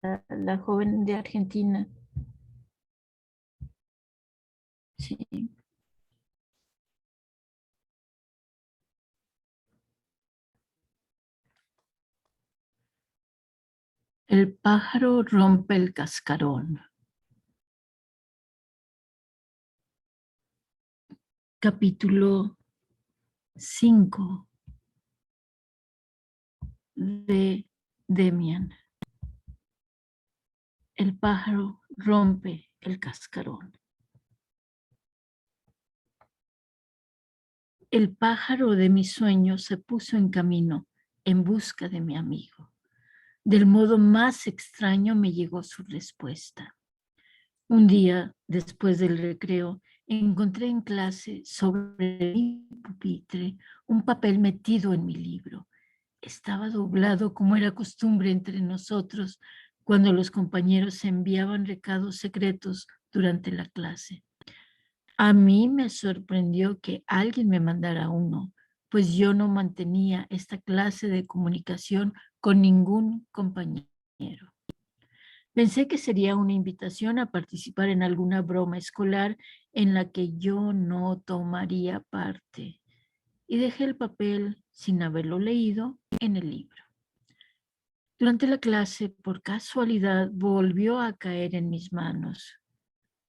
la joven de Argentina. Sí. El pájaro rompe el cascarón. Capítulo 5 de Demian. El pájaro rompe el cascarón. El pájaro de mis sueños se puso en camino en busca de mi amigo. Del modo más extraño me llegó su respuesta. Un día, después del recreo, encontré en clase sobre mi pupitre un papel metido en mi libro. Estaba doblado como era costumbre entre nosotros cuando los compañeros enviaban recados secretos durante la clase. A mí me sorprendió que alguien me mandara uno, pues yo no mantenía esta clase de comunicación con ningún compañero. Pensé que sería una invitación a participar en alguna broma escolar en la que yo no tomaría parte y dejé el papel, sin haberlo leído, en el libro. Durante la clase, por casualidad, volvió a caer en mis manos.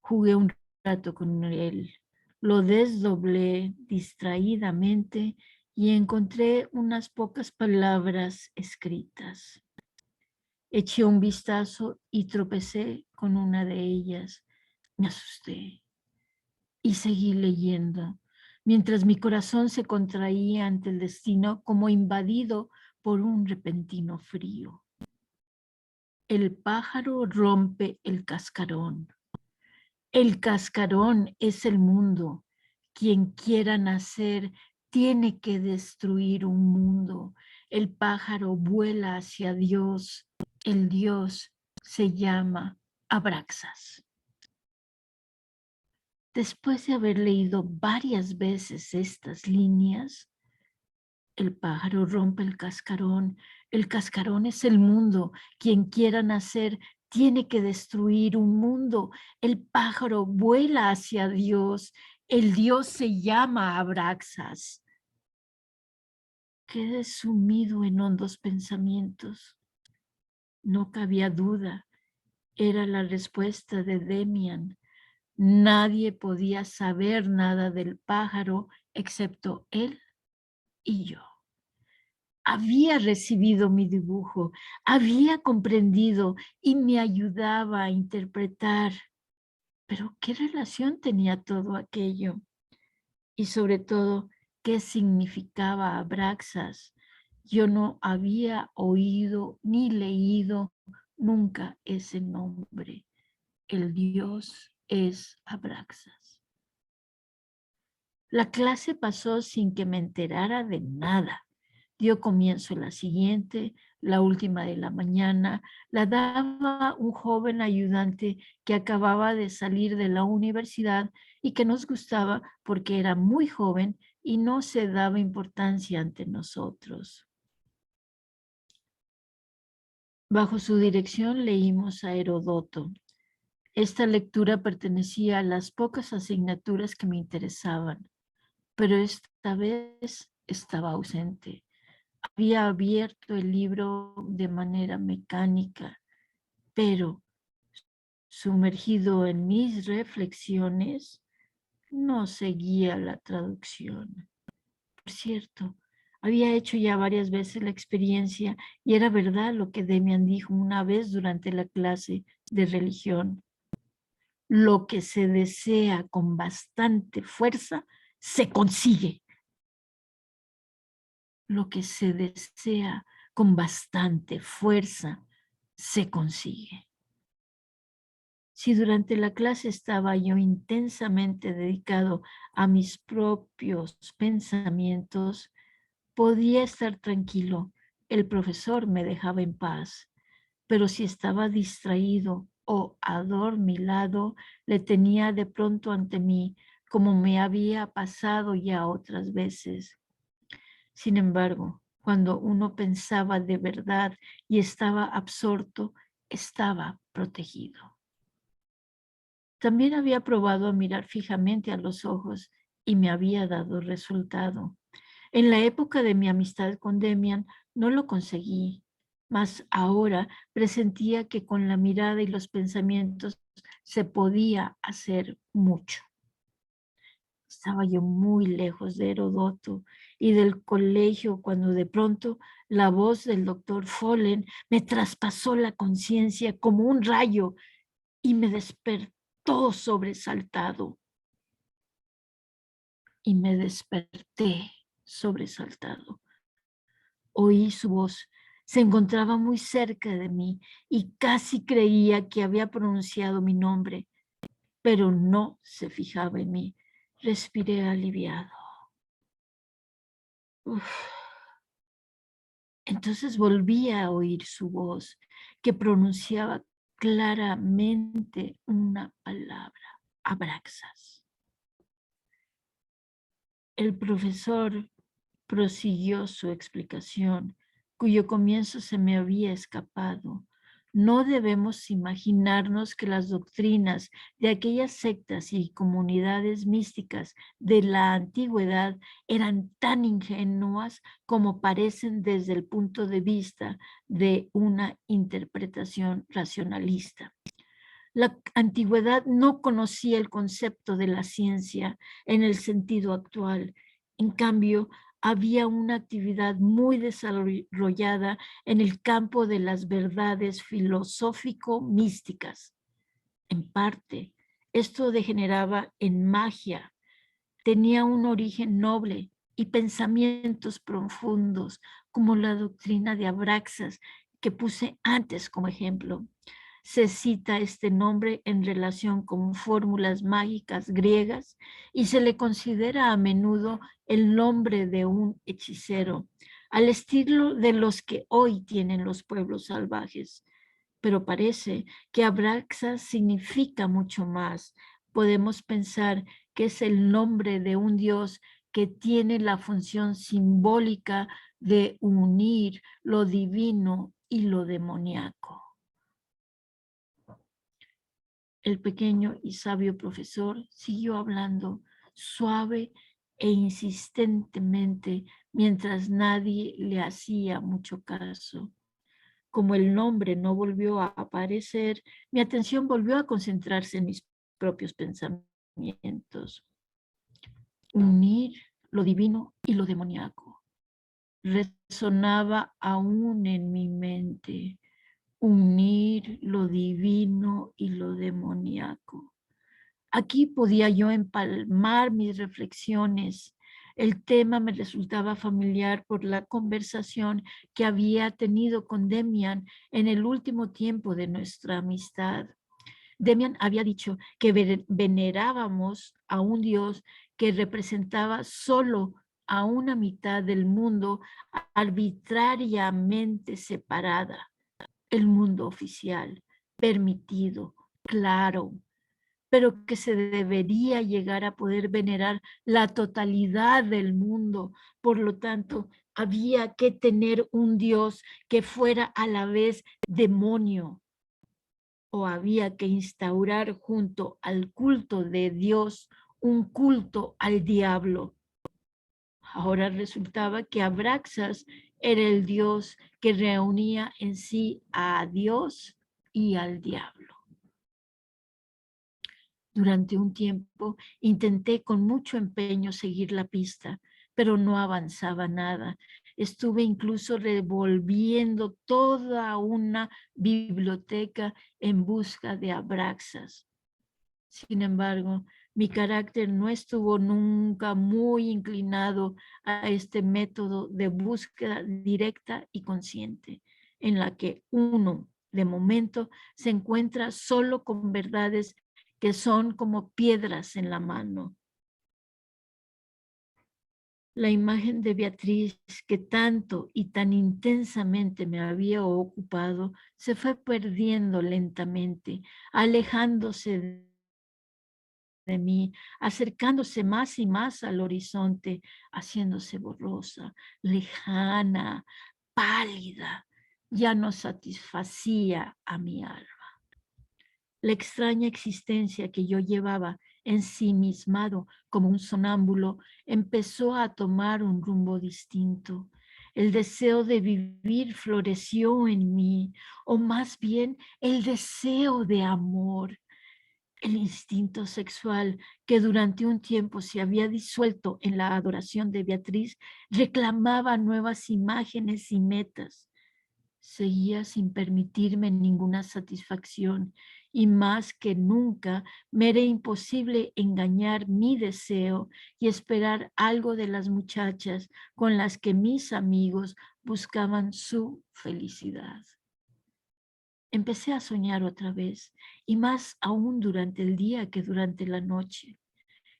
Jugué un rato con él, lo desdoblé distraídamente y encontré unas pocas palabras escritas. Eché un vistazo y tropecé con una de ellas. Me asusté y seguí leyendo, mientras mi corazón se contraía ante el destino como invadido por un repentino frío. El pájaro rompe el cascarón. El cascarón es el mundo. Quien quiera nacer tiene que destruir un mundo. El pájaro vuela hacia Dios. El Dios se llama Abraxas. Después de haber leído varias veces estas líneas, el pájaro rompe el cascarón es el mundo, quien quiera nacer tiene que destruir un mundo, el pájaro vuela hacia Dios, el Dios se llama Abraxas. Quedé sumido en hondos pensamientos. No cabía duda, era la respuesta de Demian. Nadie podía saber nada del pájaro excepto él y yo. Había recibido mi dibujo, había comprendido y me ayudaba a interpretar. Pero ¿qué relación tenía todo aquello? Y sobre todo, ¿qué significaba Abraxas? Yo no había oído ni leído nunca ese nombre. El Dios es Abraxas. La clase pasó sin que me enterara de nada. Dio comienzo la siguiente, la última de la mañana, la daba un joven ayudante que acababa de salir de la universidad y que nos gustaba porque era muy joven y no se daba importancia ante nosotros. Bajo su dirección leímos a Herodoto. Esta lectura pertenecía a las pocas asignaturas que me interesaban, pero esta vez estaba ausente. Había abierto el libro de manera mecánica, pero sumergido en mis reflexiones, no seguía la traducción. Por cierto, había hecho ya varias veces la experiencia y era verdad lo que Demian dijo una vez durante la clase de religión. Lo que se desea con bastante fuerza se consigue. Lo que se desea con bastante fuerza se consigue. Si durante la clase estaba yo intensamente dedicado a mis propios pensamientos, podía estar tranquilo, el profesor me dejaba en paz, pero si estaba distraído o adormilado, le tenía de pronto ante mí, como me había pasado ya otras veces. Sin embargo, cuando uno pensaba de verdad y estaba absorto, estaba protegido. También había probado a mirar fijamente a los ojos y me había dado resultado. En la época de mi amistad con Demian no lo conseguí, mas ahora presentía que con la mirada y los pensamientos se podía hacer mucho. Estaba yo muy lejos de Herodoto y del colegio cuando de pronto la voz del doctor Follen me traspasó la conciencia como un rayo y me despertó sobresaltado. Y me desperté sobresaltado. Oí su voz. Se encontraba muy cerca de mí y casi creía que había pronunciado mi nombre, pero no se fijaba en mí. Respiré aliviado. Uf. Entonces volví a oír su voz, que pronunciaba claramente una palabra: Abraxas. El profesor prosiguió su explicación, cuyo comienzo se me había escapado. No debemos imaginarnos que las doctrinas de aquellas sectas y comunidades místicas de la antigüedad eran tan ingenuas como parecen desde el punto de vista de una interpretación racionalista. La antigüedad no conocía el concepto de la ciencia en el sentido actual. En cambio, había una actividad muy desarrollada en el campo de las verdades filosófico-místicas. En parte, esto degeneraba en magia, tenía un origen noble y pensamientos profundos, como la doctrina de Abraxas, que puse antes como ejemplo. Se cita este nombre en relación con fórmulas mágicas griegas y se le considera a menudo el nombre de un hechicero, al estilo de los que hoy tienen los pueblos salvajes. Pero parece que Abraxas significa mucho más. Podemos pensar que es el nombre de un dios que tiene la función simbólica de unir lo divino y lo demoníaco. El pequeño y sabio profesor siguió hablando suave e insistentemente mientras nadie le hacía mucho caso. Como el nombre no volvió a aparecer, mi atención volvió a concentrarse en mis propios pensamientos. Unir lo divino y lo demoníaco. Resonaba aún en mi mente. Unir lo divino y lo demoníaco. Aquí podía yo empalmar mis reflexiones. El tema me resultaba familiar por la conversación que había tenido con Demian en el último tiempo de nuestra amistad. Demian había dicho que venerábamos a un Dios que representaba solo a una mitad del mundo arbitrariamente separada, el mundo oficial, permitido, claro, pero que se debería llegar a poder venerar la totalidad del mundo. Por lo tanto, había que tener un Dios que fuera a la vez demonio, o había que instaurar junto al culto de Dios un culto al diablo. Ahora resultaba que Abraxas era el Dios que reunía en sí a Dios y al diablo. Durante un tiempo intenté con mucho empeño seguir la pista, pero no avanzaba nada. Estuve incluso revolviendo toda una biblioteca en busca de Abraxas. Sin embargo, mi carácter no estuvo nunca muy inclinado a este método de búsqueda directa y consciente, en la que uno, de momento, se encuentra solo con verdades que son como piedras en la mano. La imagen de Beatriz, que tanto y tan intensamente me había ocupado, se fue perdiendo lentamente, alejándose de mí, acercándose más y más al horizonte, haciéndose borrosa, lejana, pálida. ya no satisfacía a mi alma. La extraña existencia que yo llevaba ensimismado como un sonámbulo empezó a tomar un rumbo distinto. El deseo de vivir floreció en mí, o más bien el deseo de amor. El instinto sexual que durante un tiempo se había disuelto en la adoración de Beatriz reclamaba nuevas imágenes y metas. Seguía sin permitirme ninguna satisfacción y más que nunca me era imposible engañar mi deseo y esperar algo de las muchachas con las que mis amigos buscaban su felicidad. Empecé a soñar otra vez y más aún durante el día que durante la noche.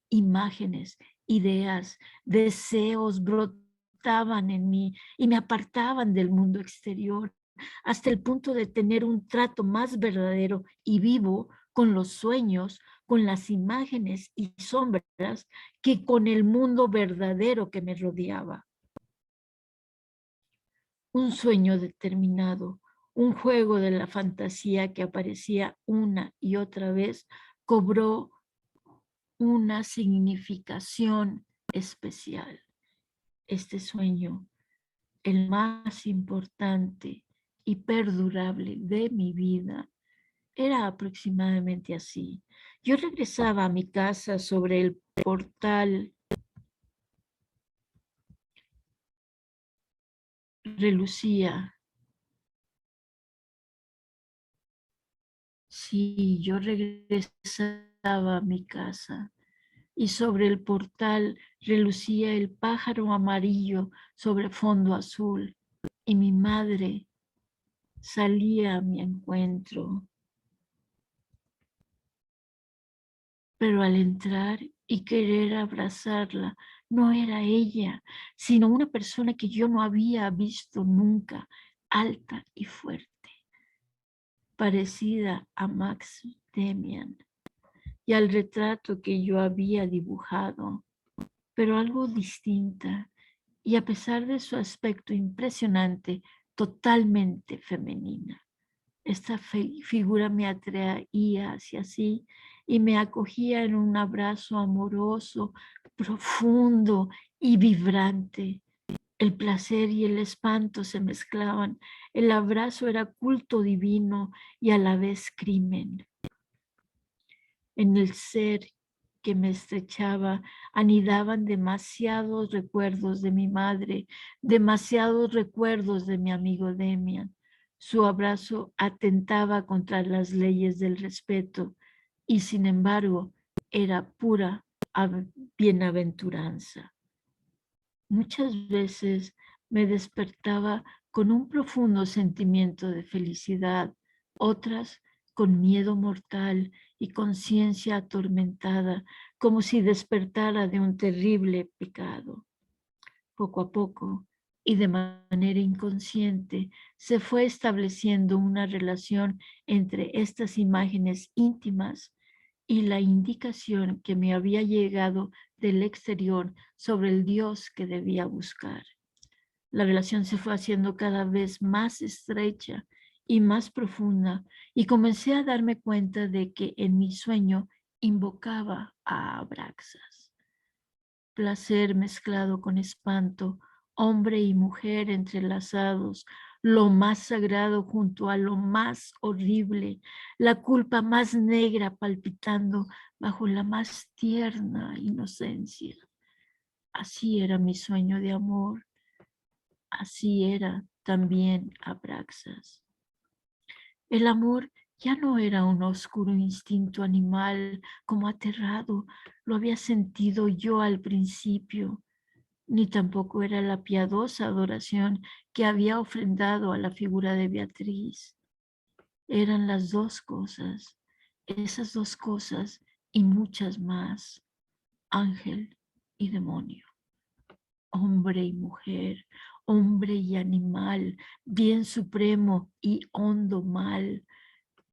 Imágenes, ideas, deseos brotaban en mí y me apartaban del mundo exterior hasta el punto de tener un trato más verdadero y vivo con los sueños, con las imágenes y sombras que con el mundo verdadero que me rodeaba. Un sueño determinado, un juego de la fantasía que aparecía una y otra vez, cobró una significación especial. Este sueño, el más importante y perdurable de mi vida, era aproximadamente así. Yo regresaba a mi casa sobre el portal, relucía. Sí, yo regresaba a mi casa y sobre el portal relucía el pájaro amarillo sobre fondo azul y mi madre salía a mi encuentro. Pero al entrar y querer abrazarla, no era ella, sino una persona que yo no había visto nunca, alta y fuerte, parecida a Max Demian y al retrato que yo había dibujado, pero algo distinta, y a pesar de su aspecto impresionante, totalmente femenina. Esta figura me atraía hacia sí y me acogía en un abrazo amoroso, profundo y vibrante. El placer y el espanto se mezclaban. El abrazo era culto divino y a la vez crimen. En el ser que me estrechaba anidaban demasiados recuerdos de mi madre, demasiados recuerdos de mi amigo Demian. Su abrazo atentaba contra las leyes del respeto y sin embargo era pura bienaventuranza. Muchas veces me despertaba con un profundo sentimiento de felicidad, otras con miedo mortal y conciencia atormentada, como si despertara de un terrible pecado. Poco a poco y de manera inconsciente se fue estableciendo una relación entre estas imágenes íntimas y la indicación que me había llegado del exterior sobre el Dios que debía buscar. La relación se fue haciendo cada vez más estrecha y más profunda y comencé a darme cuenta de que en mi sueño invocaba a Abraxas. Placer mezclado con espanto, hombre y mujer entrelazados, lo más sagrado junto a lo más horrible, la culpa más negra palpitando bajo la más tierna inocencia. Así era mi sueño de amor, así era también Abraxas. El amor ya no era un oscuro instinto animal como aterrado, lo había sentido yo al principio, ni tampoco era la piadosa adoración que había ofrendado a la figura de Beatriz. Eran las dos cosas, esas dos cosas y muchas más, ángel y demonio, hombre y mujer, hombre y animal, bien supremo y hondo mal.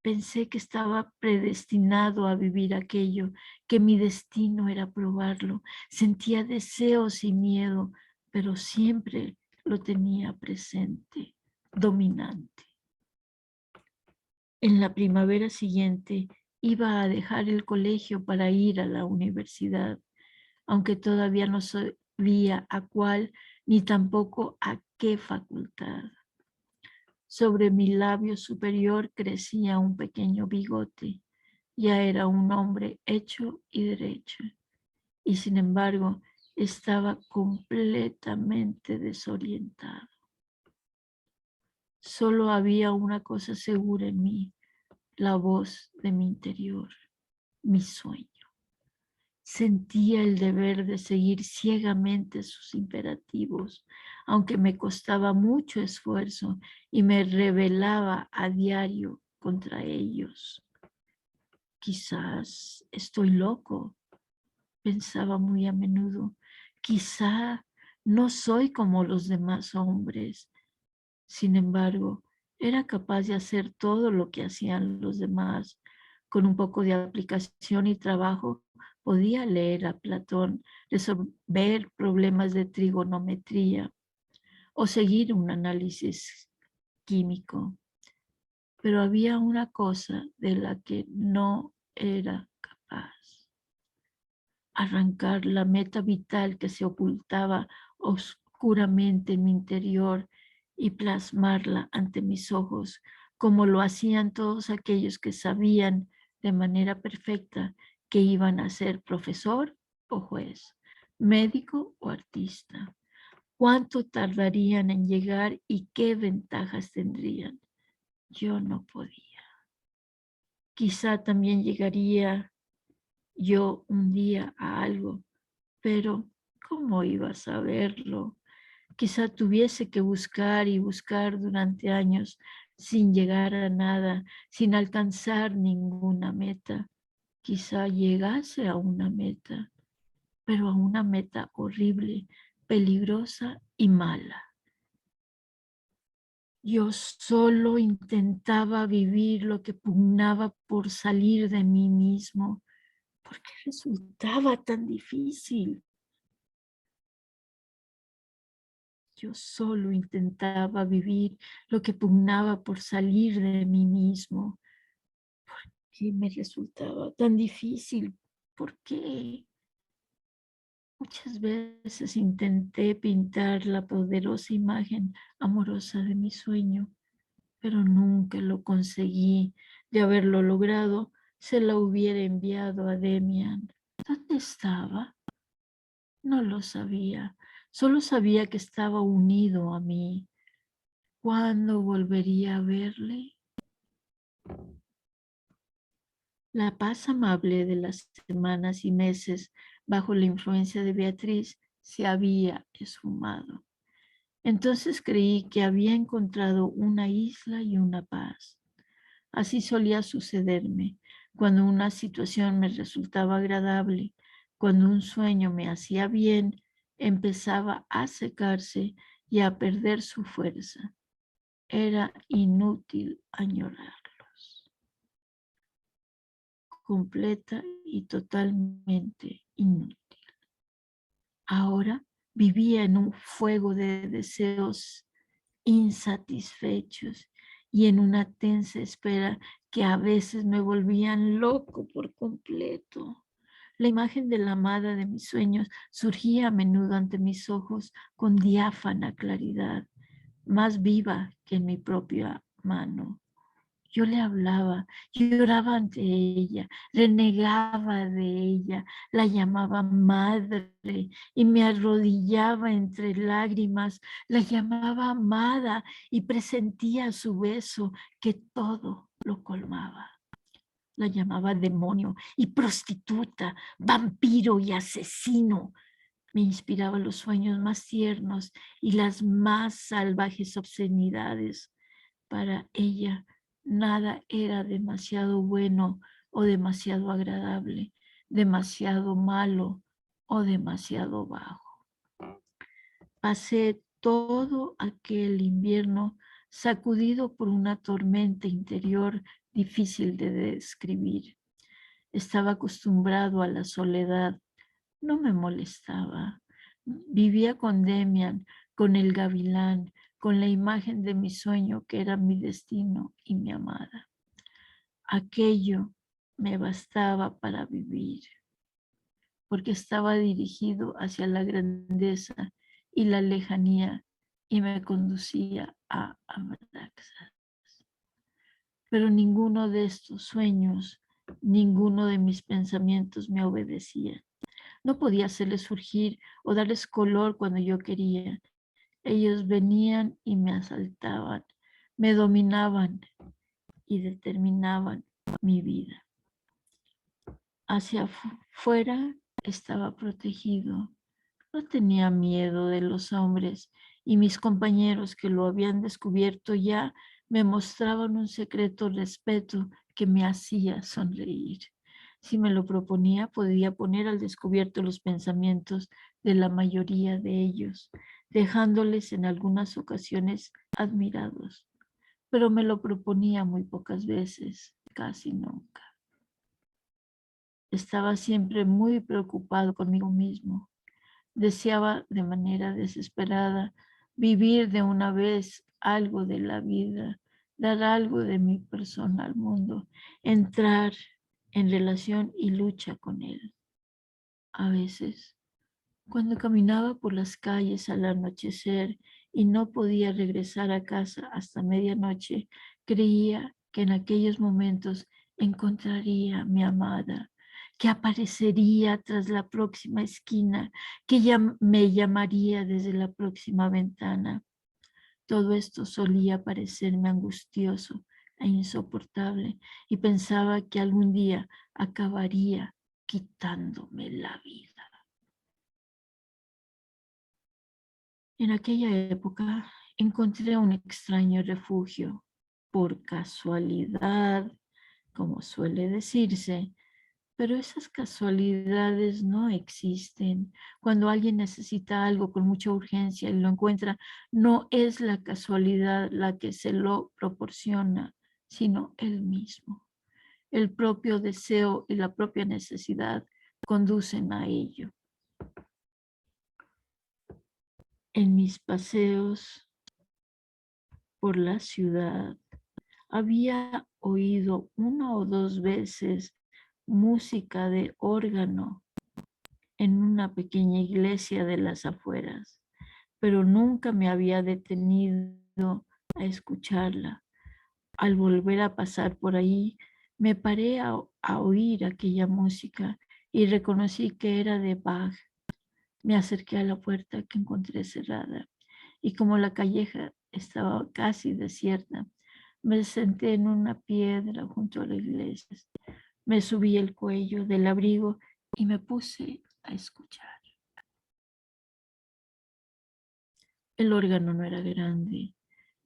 Pensé que estaba predestinado a vivir aquello, que mi destino era probarlo. Sentía deseos y miedo, pero siempre lo tenía presente. dominante. En la primavera siguiente iba a dejar el colegio para ir a la universidad, aunque todavía no sabía a cuál ni tampoco a qué facultad. Sobre mi labio superior crecía un pequeño bigote. Ya era un hombre hecho y derecho, y sin embargo estaba completamente desorientado. Solo había una cosa segura en mí, la voz de mi interior, mi sueño. Sentía el deber de seguir ciegamente sus imperativos, aunque me costaba mucho esfuerzo y me rebelaba a diario contra ellos. Quizás estoy loco, pensaba muy a menudo. Quizá no soy como los demás hombres. Sin embargo, era capaz de hacer todo lo que hacían los demás. Con un poco de aplicación y trabajo, podía leer a Platón, resolver problemas de trigonometría o seguir un análisis químico. Pero había una cosa de la que no era capaz: arrancar la meta vital que se ocultaba oscuramente en mi interior y plasmarla ante mis ojos, como lo hacían todos aquellos que sabían de manera perfecta que iban a ser profesor o juez, médico o artista. ¿Cuánto tardarían en llegar y qué ventajas tendrían? Yo no podía. Quizá también llegaría yo un día a algo, pero ¿cómo iba a saberlo? Quizá tuviese que buscar y buscar durante años sin llegar a nada, sin alcanzar ninguna meta. Quizá llegase a una meta, pero a una meta horrible, peligrosa y mala. Yo solo intentaba vivir lo que pugnaba por salir de mí mismo. ¿Por qué resultaba tan difícil? Yo solo intentaba vivir lo que pugnaba por salir de mí mismo. ¿Por qué me resultaba tan difícil? ¿Por qué? Muchas veces intenté pintar la poderosa imagen amorosa de mi sueño, pero nunca lo conseguí. De haberlo logrado, se la hubiera enviado a Demian. ¿Dónde estaba? No lo sabía. Solo sabía que estaba unido a mí. ¿Cuándo volvería a verle? La paz amable de las semanas y meses bajo la influencia de Beatriz se había esfumado. Entonces creí que había encontrado una isla y una paz. Así solía sucederme cuando una situación me resultaba agradable, cuando un sueño me hacía bien, empezaba a secarse y a perder su fuerza. Era inútil añorarlos. Completa y totalmente inútil. Ahora vivía en un fuego de deseos insatisfechos y en una tensa espera que a veces me volvían loco por completo. La imagen de la amada de mis sueños surgía a menudo ante mis ojos con diáfana claridad, más viva que en mi propia mano. Yo le hablaba, lloraba ante ella, renegaba de ella, la llamaba madre y me arrodillaba entre lágrimas, la llamaba amada y presentía su beso que todo lo colmaba. La llamaba demonio y prostituta, vampiro y asesino. Me inspiraba los sueños más tiernos y las más salvajes obscenidades. Para ella nada era demasiado bueno o demasiado agradable, demasiado malo o demasiado bajo. Pasé todo aquel invierno sacudido por una tormenta interior difícil de describir. Estaba acostumbrado a la soledad, no me molestaba. Vivía con Demian, con el gavilán, con la imagen de mi sueño que era mi destino y mi amada. Aquello me bastaba para vivir, porque estaba dirigido hacia la grandeza y la lejanía y me conducía a Abraxas. Pero ninguno de estos sueños, ninguno de mis pensamientos me obedecía. No podía hacerles surgir o darles color cuando yo quería. Ellos venían y me asaltaban, me dominaban y determinaban mi vida. Hacia afuera estaba protegido. No tenía miedo de los hombres y mis compañeros que lo habían descubierto ya me mostraban un secreto respeto que me hacía sonreír. Si me lo proponía, podía poner al descubierto los pensamientos de la mayoría de ellos, dejándoles en algunas ocasiones admirados. Pero me lo proponía muy pocas veces, casi nunca. Estaba siempre muy preocupado conmigo mismo. Deseaba de manera desesperada vivir de una vez algo de la vida, dar algo de mi persona al mundo, entrar en relación y lucha con él. A veces, cuando caminaba por las calles al anochecer y no podía regresar a casa hasta medianoche, creía que en aquellos momentos encontraría a mi amada, que aparecería tras la próxima esquina, que me llamaría desde la próxima ventana. Todo esto solía parecerme angustioso e insoportable y pensaba que algún día acabaría quitándome la vida. En aquella época encontré un extraño refugio. Por casualidad, como suele decirse, pero esas casualidades no existen. Cuando alguien necesita algo con mucha urgencia y lo encuentra, no es la casualidad la que se lo proporciona, sino él mismo. El propio deseo y la propia necesidad conducen a ello. En mis paseos por la ciudad, había oído una o dos veces música de órgano en una pequeña iglesia de las afueras, pero nunca me había detenido a escucharla. Al volver a pasar por ahí, me paré a oír aquella música y reconocí que era de Bach. Me acerqué a la puerta que encontré cerrada y como la calleja estaba casi desierta, me senté en una piedra junto a la iglesia. Me subí el cuello del abrigo y me puse a escuchar. El órgano no era grande,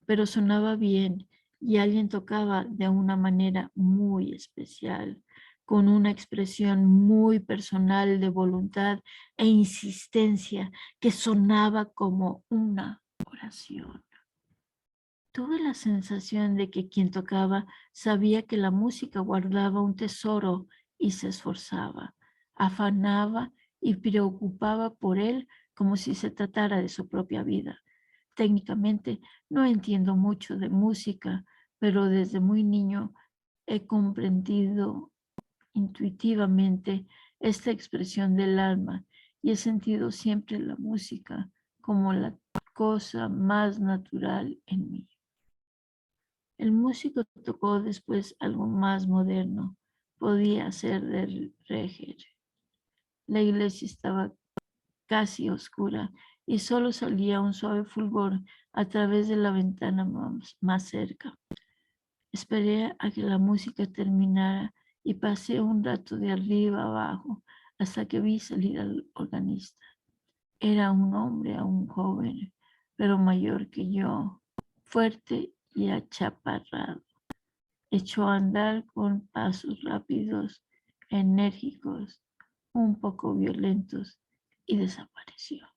pero sonaba bien y alguien tocaba de una manera muy especial, con una expresión muy personal de voluntad e insistencia que sonaba como una oración. Tuve la sensación de que quien tocaba sabía que la música guardaba un tesoro y se esforzaba, afanaba y preocupaba por él como si se tratara de su propia vida. Técnicamente no entiendo mucho de música, pero desde muy niño he comprendido intuitivamente esta expresión del alma y he sentido siempre la música como la cosa más natural en mí. El músico tocó después algo más moderno, podía ser de Reger. La iglesia estaba casi oscura y solo salía un suave fulgor a través de la ventana más cerca. Esperé a que la música terminara y pasé un rato de arriba abajo hasta que vi salir al organista. Era un hombre aún joven, pero mayor que yo, fuerte y achaparrado. Echó a andar con pasos rápidos, enérgicos, un poco violentos y desapareció.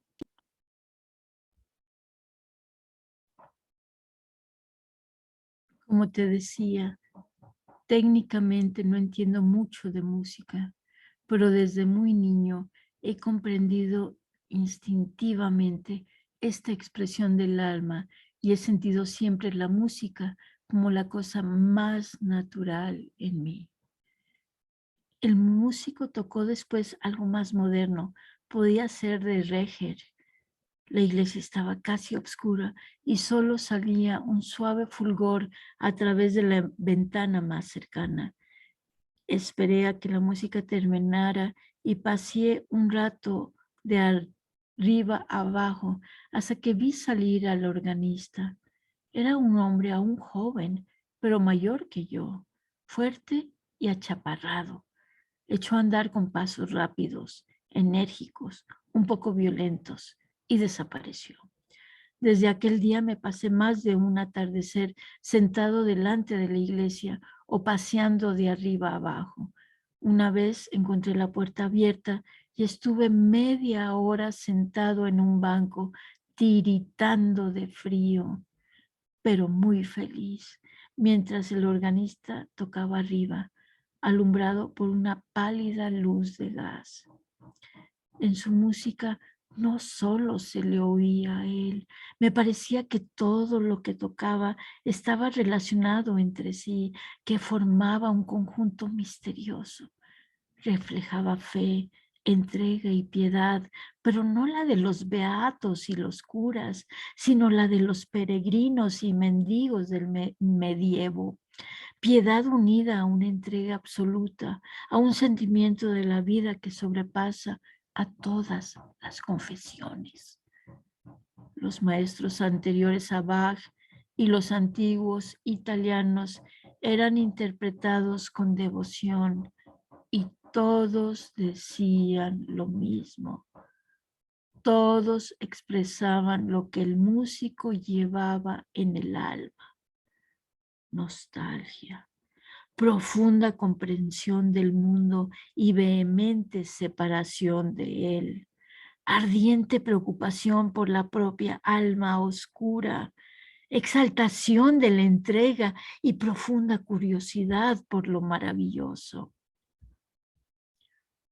Como te decía, técnicamente no entiendo mucho de música, pero desde muy niño he comprendido instintivamente esta expresión del alma y he sentido siempre la música como la cosa más natural en mí. El músico tocó después algo más moderno, podía ser de Reger. La iglesia estaba casi oscura y solo salía un suave fulgor a través de la ventana más cercana. Esperé a que la música terminara y pasé un rato de arriba a abajo hasta que vi salir al organista. Era un hombre aún joven, pero mayor que yo, fuerte y achaparrado. Echó a andar con pasos rápidos, enérgicos, un poco violentos, y desapareció. Desde aquel día me pasé más de un atardecer sentado delante de la iglesia o paseando de arriba a abajo. Una vez encontré la puerta abierta y estuve media hora sentado en un banco, tiritando de frío, pero muy feliz, mientras el organista tocaba arriba, alumbrado por una pálida luz de gas. En su música no solo se le oía a él, me parecía que todo lo que tocaba estaba relacionado entre sí, que formaba un conjunto misterioso. Reflejaba fe, entrega y piedad, pero no la de los beatos y los curas, sino la de los peregrinos y mendigos del medievo. Piedad unida a una entrega absoluta, a un sentimiento de la vida que sobrepasa a todas las confesiones. Los maestros anteriores a Bach y los antiguos italianos eran interpretados con devoción y todos decían lo mismo. Todos expresaban lo que el músico llevaba en el alma: nostalgia, profunda comprensión del mundo y vehemente separación de él, ardiente preocupación por la propia alma oscura, exaltación de la entrega y profunda curiosidad por lo maravilloso.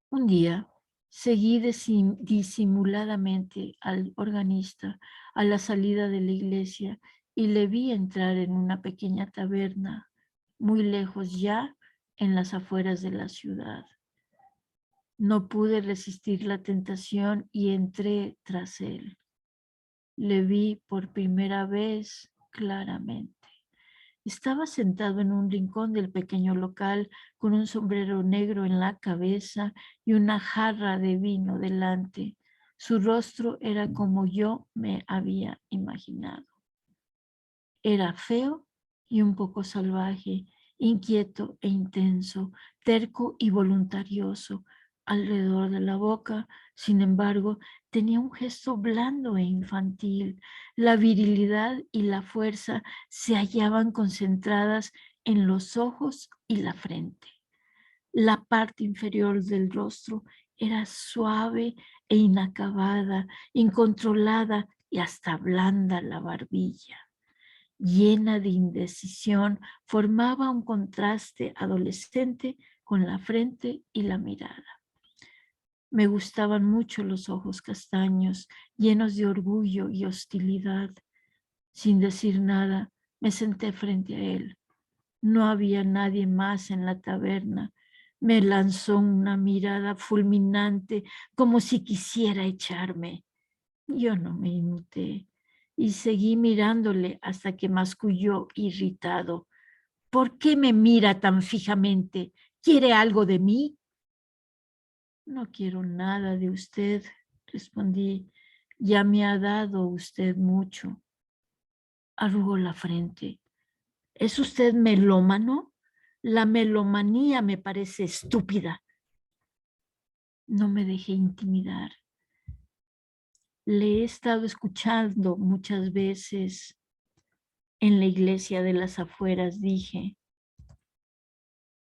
Un día seguí disimuladamente al organista a la salida de la iglesia y le vi entrar en una pequeña taberna, muy lejos ya, en las afueras de la ciudad. No pude resistir la tentación y entré tras él. Le vi por primera vez claramente. Estaba sentado en un rincón del pequeño local con un sombrero negro en la cabeza y una jarra de vino delante. Su rostro era como yo me había imaginado. Era feo y un poco salvaje, inquieto e intenso, terco y voluntarioso. Alrededor de la boca, sin embargo, tenía un gesto blando e infantil. La virilidad y la fuerza se hallaban concentradas en los ojos y la frente. La parte inferior del rostro era suave e inacabada, incontrolada y hasta blanda la barbilla, llena de indecisión, formaba un contraste adolescente con la frente y la mirada. Me gustaban mucho los ojos castaños, llenos de orgullo y hostilidad. Sin decir nada, me senté frente a él. No había nadie más en la taberna. Me lanzó una mirada fulminante, como si quisiera echarme. Yo no me inmuté y seguí mirándole hasta que masculló irritado. ¿Por qué me mira tan fijamente? ¿Quiere algo de mí? No quiero nada de usted, respondí. Ya me ha dado usted mucho. Arrugó la frente. ¿Es usted melómano? La melomanía me parece estúpida. No me dejé intimidar. Le he estado escuchando muchas veces en la iglesia de las afueras, dije.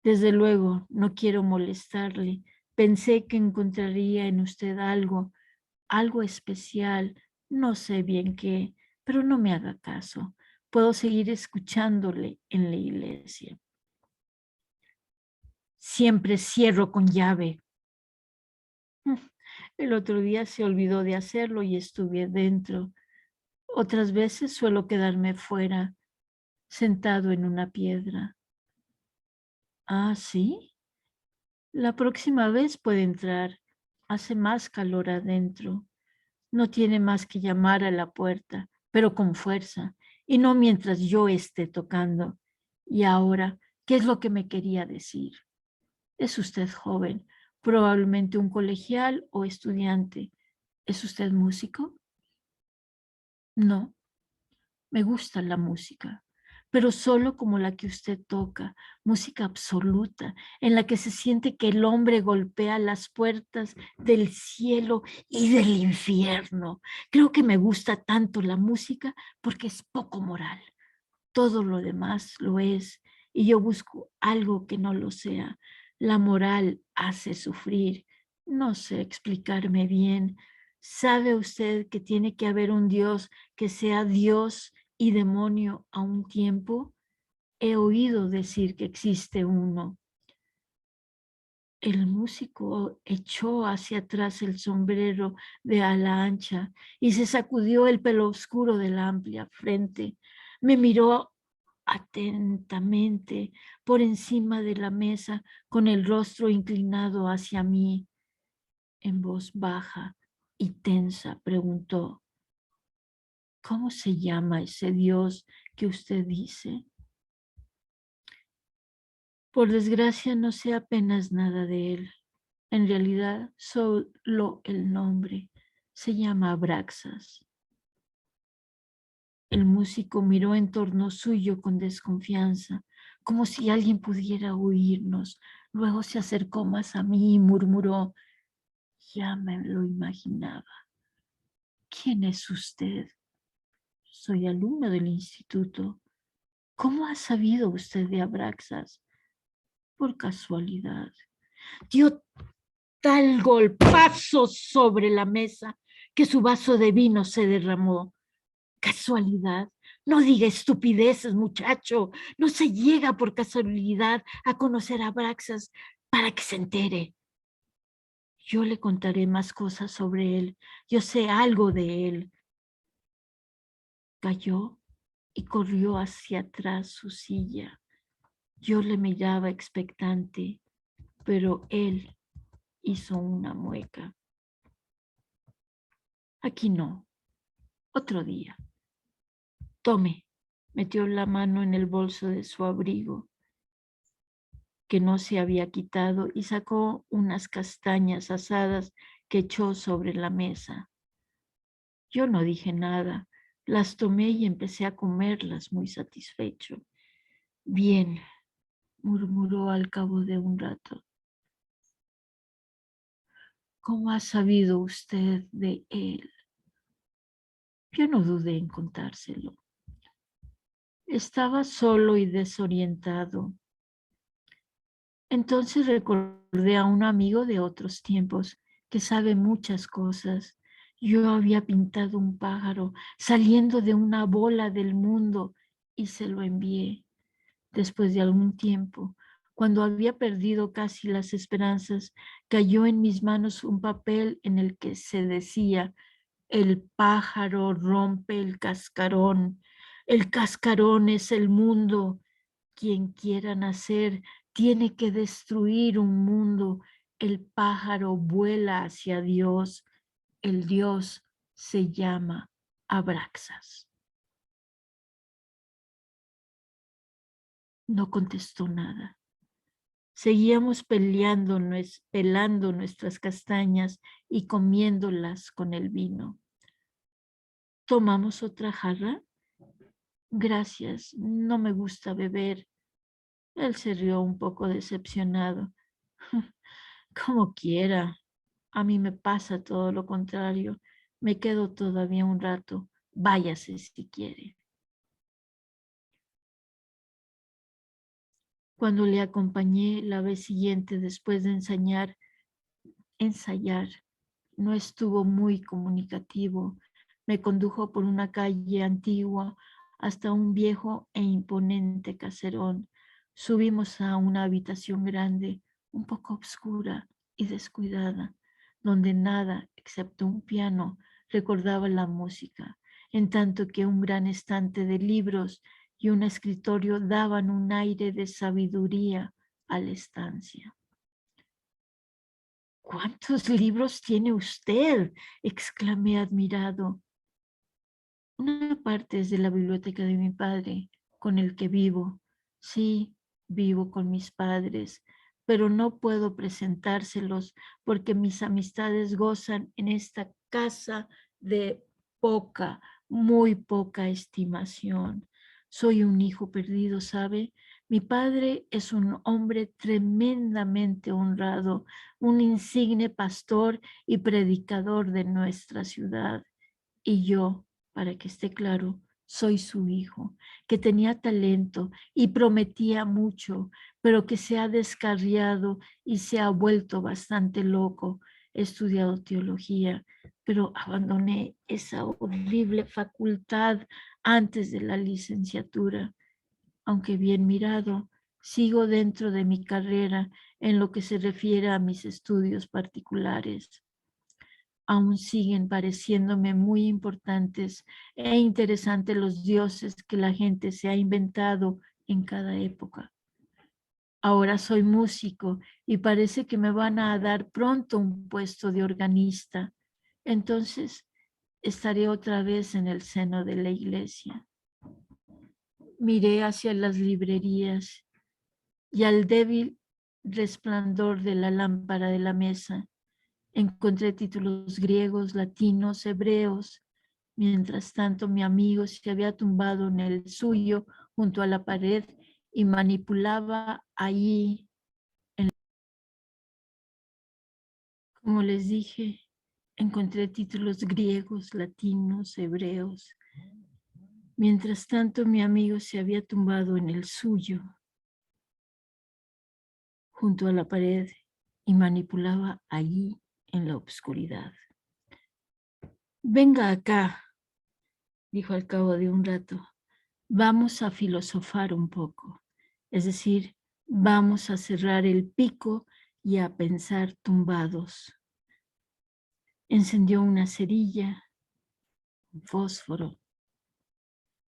Desde luego, no quiero molestarle. Pensé que encontraría en usted algo especial. No sé bien qué, pero no me haga caso. Puedo seguir escuchándole en la iglesia. Siempre cierro con llave. El otro día se olvidó de hacerlo y estuve dentro. Otras veces suelo quedarme fuera, sentado en una piedra. Ah, ¿sí? La próxima vez puede entrar. Hace más calor adentro. No tiene más que llamar a la puerta, pero con fuerza, y no mientras yo esté tocando. Y ahora, ¿qué es lo que me quería decir? Es usted joven, probablemente un colegial o estudiante. ¿Es usted músico? No, me gusta la música, pero solo como la que usted toca, música absoluta, en la que se siente que el hombre golpea las puertas del cielo y del infierno. Creo que me gusta tanto la música porque es poco moral. Todo lo demás lo es, y yo busco algo que no lo sea. La moral hace sufrir. No sé explicarme bien. ¿Sabe usted que tiene que haber un Dios que sea Dios y demonio a un tiempo? He oído decir que existe uno. El músico echó hacia atrás el sombrero de ala ancha y se sacudió el pelo oscuro de la amplia frente. Me miró atentamente por encima de la mesa con el rostro inclinado hacia mí. En voz baja y tensa preguntó: ¿cómo se llama ese Dios que usted dice? Por desgracia no sé apenas nada de él. En realidad, solo el nombre. Se llama Abraxas. El músico miró en torno suyo con desconfianza, como si alguien pudiera oírnos. Luego se acercó más a mí y murmuró: ya me lo imaginaba. ¿Quién es usted? Soy alumno del instituto. ¿Cómo ha sabido usted de Abraxas? Por casualidad. Dio tal golpazo sobre la mesa que su vaso de vino se derramó. Casualidad. No diga estupideces, muchacho. No se llega por casualidad a conocer a Abraxas para que se entere. Yo le contaré más cosas sobre él. Yo sé algo de él. Cayó y corrió hacia atrás su silla. Yo le miraba expectante, pero él hizo una mueca. Aquí no, otro día. Tome, metió la mano en el bolso de su abrigo que no se había quitado y sacó unas castañas asadas que echó sobre la mesa. Yo no dije nada, las tomé y empecé a comerlas muy satisfecho. Bien, murmuró al cabo de un rato. ¿Cómo ha sabido usted de él? Yo no dudé en contárselo. Estaba solo y desorientado. Entonces recordé a un amigo de otros tiempos que sabe muchas cosas. Yo había pintado un pájaro saliendo de una bola del mundo y se lo envié. Después de algún tiempo, cuando había perdido casi las esperanzas, cayó en mis manos un papel en el que se decía: el pájaro rompe el cascarón es el mundo. Quien quiera nacer tiene que destruir un mundo. El pájaro vuela hacia Dios. El Dios se llama Abraxas. No contestó nada. Seguíamos pelando nuestras castañas y comiéndolas con el vino. ¿Tomamos otra jarra? Gracias, no me gusta beber. Él se rió un poco decepcionado. Como quiera, a mí me pasa todo lo contrario. Me quedo todavía un rato. Váyase si quiere. Cuando le acompañé la vez siguiente después de ensayar, no estuvo muy comunicativo. Me condujo por una calle antigua hasta un viejo e imponente caserón. Subimos a una habitación grande, un poco oscura y descuidada, donde nada excepto un piano recordaba la música. en tanto que un gran estante de libros y un escritorio daban un aire de sabiduría a la estancia. ¿Cuántos libros tiene usted?, exclamé admirado. Una parte es de la biblioteca de mi padre, con el que vivo. Sí, vivo con mis padres, pero no puedo presentárselos porque mis amistades gozan en esta casa de poca, muy poca estimación. Soy un hijo perdido, ¿sabe? Mi padre es un hombre tremendamente honrado, un insigne pastor y predicador de nuestra ciudad. Y yo, para que esté claro, soy su hijo, que tenía talento y prometía mucho, pero que se ha descarriado y se ha vuelto bastante loco. He estudiado teología, pero abandoné esa horrible facultad antes de la licenciatura. Aunque bien mirado, sigo dentro de mi carrera en lo que se refiere a mis estudios particulares. Aún siguen pareciéndome muy importantes e interesantes los dioses que la gente se ha inventado en cada época. Ahora soy músico y parece que me van a dar pronto un puesto de organista. Entonces estaré otra vez en el seno de la iglesia. Miré hacia las librerías y al débil resplandor de la lámpara de la mesa encontré títulos griegos, latinos, hebreos. Mientras tanto, mi amigo se había tumbado en el suyo junto a la pared y manipulaba allí. Como les dije, encontré títulos griegos, latinos, hebreos. Mientras tanto, mi amigo se había tumbado en el suyo junto a la pared y manipulaba allí en la oscuridad. Venga acá, dijo al cabo de un rato. Vamos a filosofar un poco, es decir, vamos a cerrar el pico y a pensar tumbados. Encendió una cerilla, un fósforo,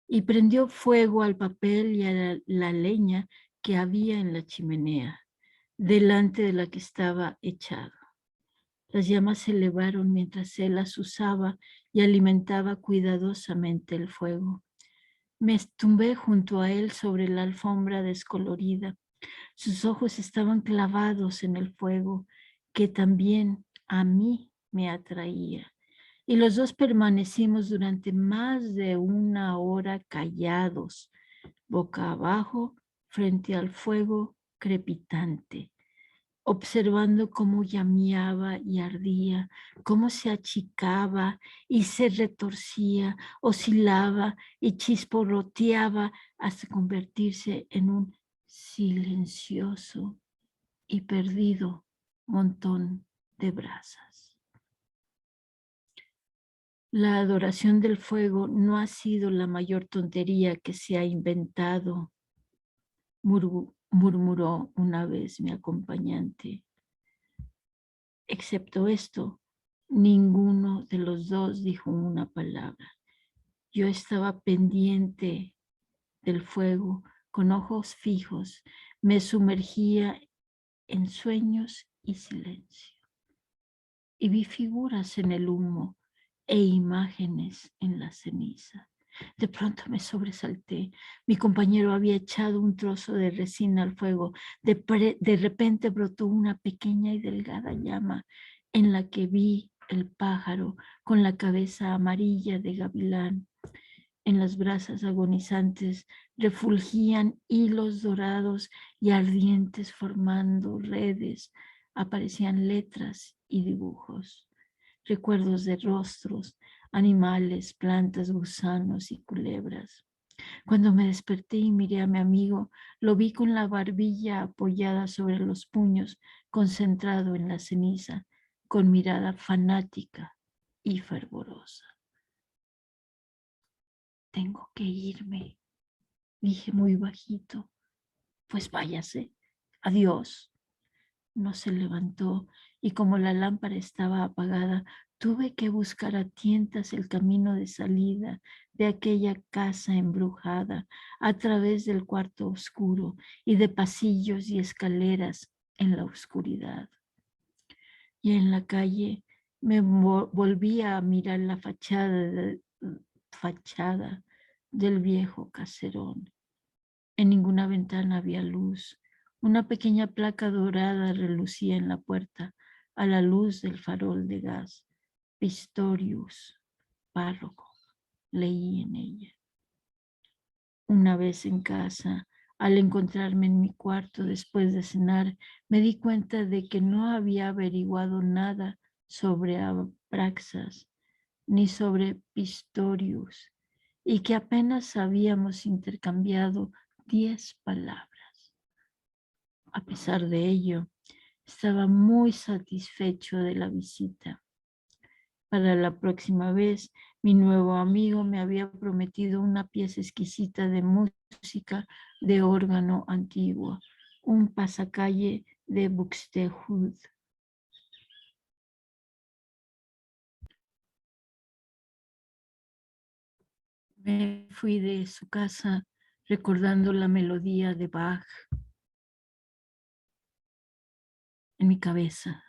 y prendió fuego al papel y a la leña que había en la chimenea, delante de la que estaba echado. Las llamas se elevaron mientras él las usaba y alimentaba cuidadosamente el fuego. Me tumbé junto a él sobre la alfombra descolorida. Sus ojos estaban clavados en el fuego, que también a mí me atraía. Y los dos permanecimos durante más de una hora callados, boca abajo, frente al fuego crepitante, observando cómo llameaba y ardía, cómo se achicaba y se retorcía, oscilaba y chisporroteaba hasta convertirse en un silencioso y perdido montón de brasas. La adoración del fuego no ha sido la mayor tontería que se ha inventado, murmuró una vez mi acompañante. Excepto esto, ninguno de los dos dijo una palabra. Yo estaba pendiente del fuego, con ojos fijos, me sumergía en sueños y silencio. Y vi figuras en el humo e imágenes en la ceniza. De pronto me sobresalté. Mi compañero había echado un trozo de resina al fuego. De repente brotó una pequeña y delgada llama en la que vi el pájaro con la cabeza amarilla de gavilán. En las brasas agonizantes refulgían hilos dorados y ardientes formando redes. Aparecían letras y dibujos, recuerdos de rostros, animales, plantas, gusanos y culebras. Cuando me desperté y miré a mi amigo, lo vi con la barbilla apoyada sobre los puños, concentrado en la ceniza, con mirada fanática y fervorosa. Tengo que irme, dije muy bajito. Pues váyase, adiós. No se levantó y como la lámpara estaba apagada, Tuve que buscar a tientas el camino de salida de aquella casa embrujada a través del cuarto oscuro y de pasillos y escaleras en la oscuridad. Y en la calle me volvía a mirar la fachada del viejo caserón. En ninguna ventana había luz. Una pequeña placa dorada relucía en la puerta a la luz del farol de gas. Pistorius, párroco, leí en ella. Una vez en casa, al encontrarme en mi cuarto después de cenar, me di cuenta de que no había averiguado nada sobre Abraxas ni sobre Pistorius y que apenas habíamos intercambiado 10 palabras. A pesar de ello, estaba muy satisfecho de la visita. Para la próxima vez, mi nuevo amigo me había prometido una pieza exquisita de música de órgano antiguo, un pasacalle de Buxtehude. Me fui de su casa recordando la melodía de Bach en mi cabeza.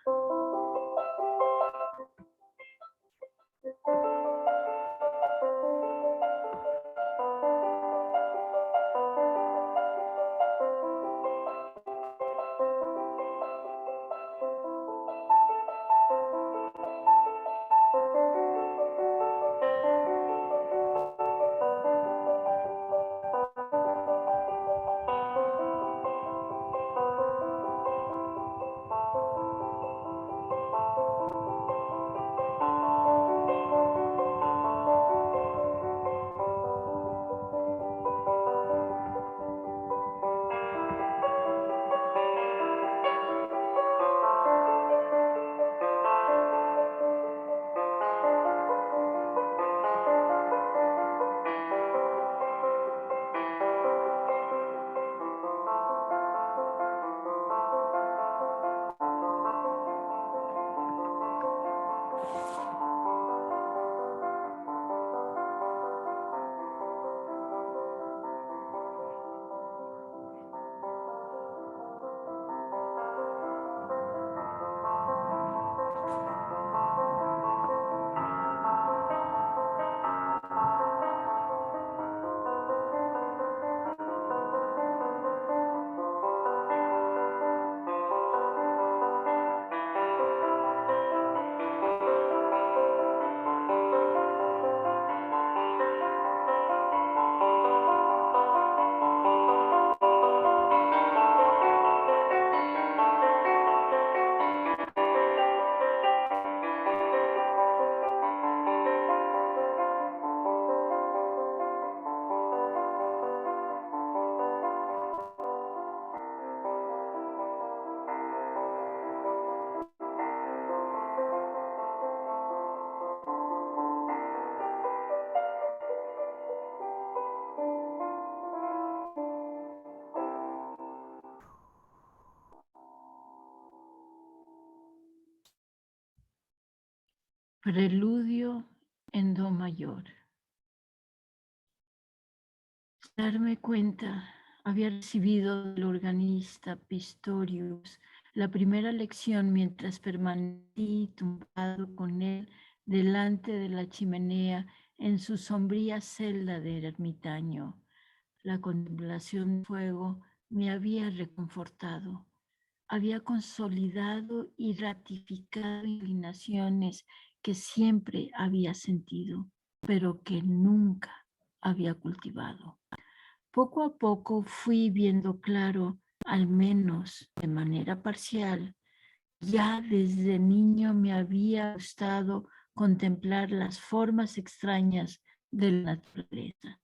Preludio en do mayor. Darme cuenta, había recibido del organista Pistorius la primera lección mientras permanecí tumbado con él delante de la chimenea en su sombría celda de ermitaño. La contemplación del fuego me había reconfortado, había consolidado y ratificado inclinaciones que siempre había sentido, pero que nunca había cultivado. Poco a poco fui viendo claro, al menos de manera parcial. Ya desde niño me había gustado contemplar las formas extrañas de la naturaleza,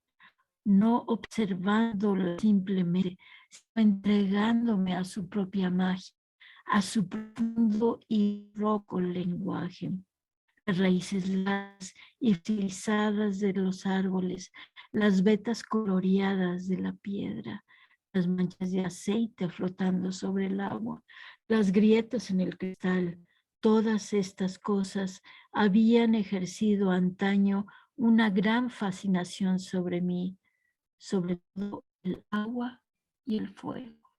no observándola simplemente, sino entregándome a su propia magia, a su profundo y roco lenguaje. Las raíces largas y estilizadas de los árboles, las vetas coloreadas de la piedra, las manchas de aceite flotando sobre el agua, las grietas en el cristal, Todas estas cosas habían ejercido antaño una gran fascinación sobre mí, sobre todo el agua y el fuego,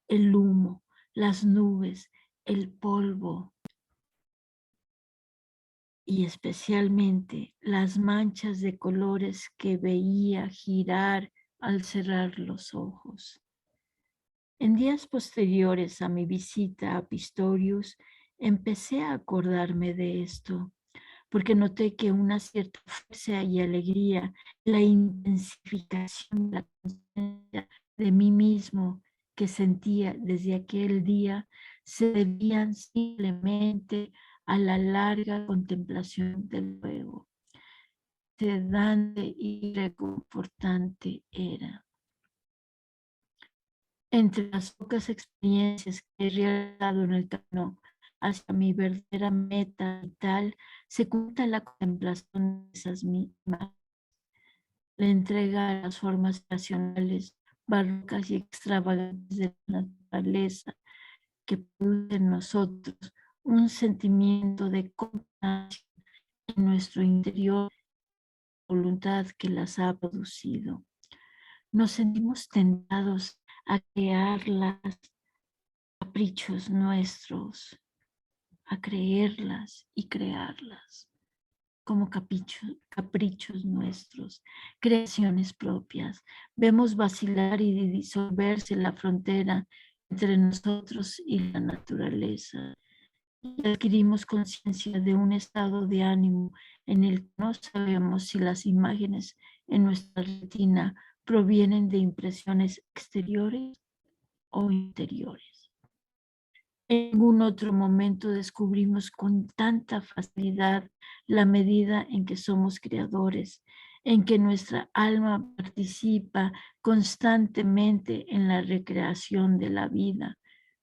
el humo, las nubes, el polvo y especialmente las manchas de colores que veía girar al cerrar los ojos. En días posteriores a mi visita a Pistorius, empecé a acordarme de esto, porque noté que una cierta fuerza y alegría, la intensificación de la conciencia de mí mismo que sentía desde aquel día, se debían simplemente a la larga contemplación del fuego. Sedante y reconfortante era. Entre las pocas experiencias que he realizado en el camino hacia mi verdadera meta vital, se cuenta la contemplación de esas mismas, la entrega a las formas racionales, barrocas y extravagantes de la naturaleza que produce en nosotros un sentimiento de constanación en nuestro interior, voluntad que las ha producido. Nos sentimos tentados a crearlas, caprichos nuestros, a creerlas y crearlas como caprichos nuestros, creaciones propias. Vemos vacilar y disolverse la frontera entre nosotros y la naturaleza. Y adquirimos conciencia de un estado de ánimo en el que no sabemos si las imágenes en nuestra retina provienen de impresiones exteriores o interiores. En ningún otro momento descubrimos con tanta facilidad la medida en que somos creadores, en que nuestra alma participa constantemente en la recreación de la vida.